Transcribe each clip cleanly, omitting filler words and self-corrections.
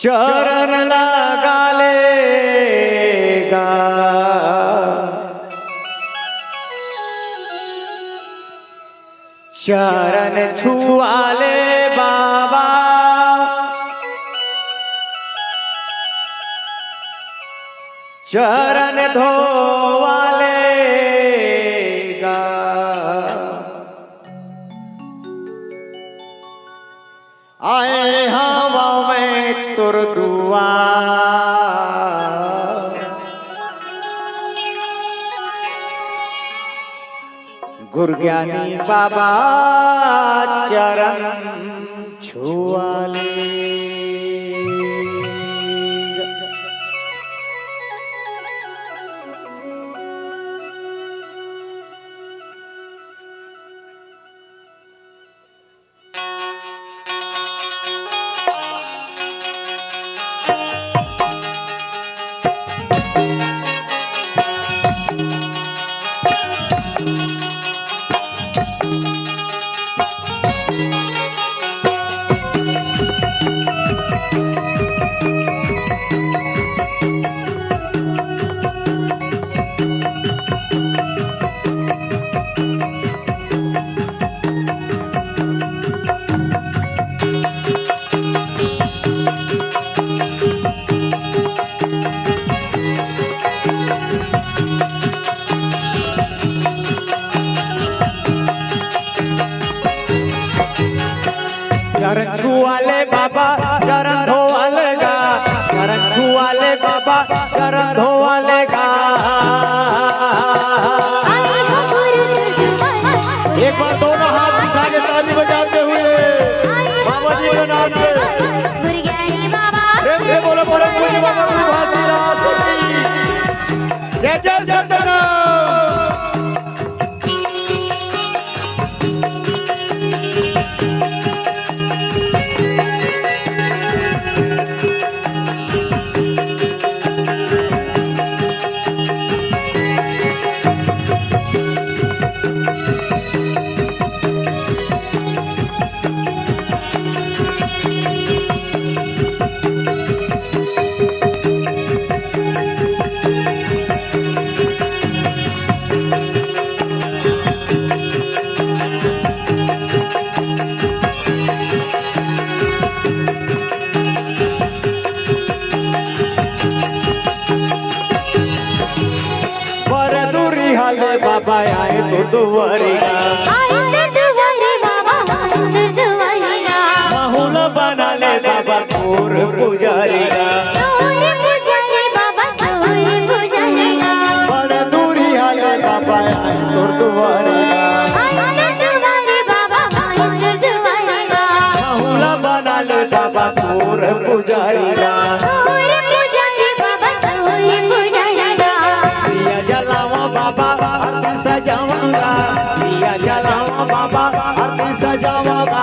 चरण लगा लेगा चरण छुआ ले बाबा चरण धोवा लेगा आए हवा में तुर दुआ गुरज्ञानी बाबा चरण छुआ ले चरण छुआले बाबा चरण धोवालेगा चरण छुआले बाबा चरण धोवालेगा एक बार दोनों हाथ उठा के ताली बजाते हुए बाबा जी के नाम से प्रेम से बोलो परम पूज्य बाबा गुरु भासीराज की जय जय सतनाम। हाले बाबा आए तो दुआरिया माहौल बना ले बाबा तोर पुजारिया बड़ दूरी हाले बाबा आए तो दुआरिया माहौल बना ले बाबा तोर पुजारिया बाबा आरती सजाऊंगा दिया जलाऊं बाबा आरती सजाऊंगा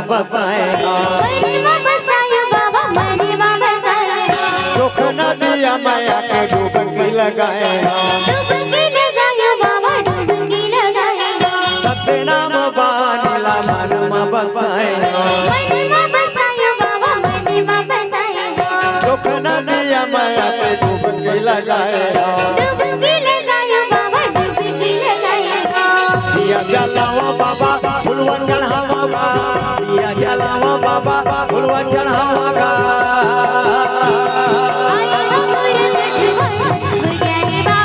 बसाएगा दुख नदिया माया के डुबकी लगाएगा सतनाम बानिला मन में बसाएगा दुख नदिया माया के डुबकी लगाएगा दिया जलावा बाबा फुलवन चढ़ावा दिया जलावा बाबा फुलवन चढ़ावा गुरु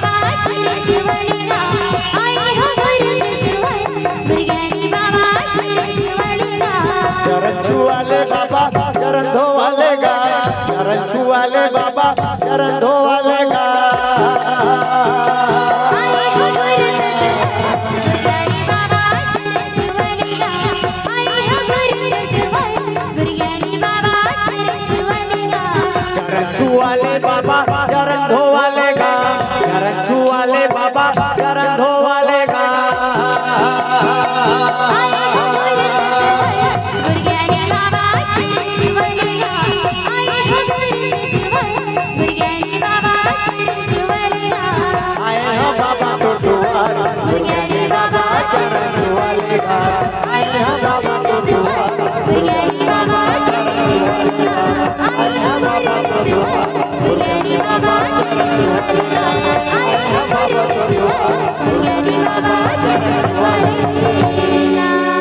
बाबा चरण धोवाले गा छुआले बाबा चरण धोवाले गा चरण छुआले बाबा चरण धोवाले गा आए हो बाबा तो दुआर गुरज्ञानी बाबा चरण छुआले गा आए हो बाबा तो दुआर गुरज्ञानी बाबा चरण छुआले गा आए हो बाबा तो दुआर गुरज्ञानी बाबा चरण छुआले गा आए हो बाबा तो दुआर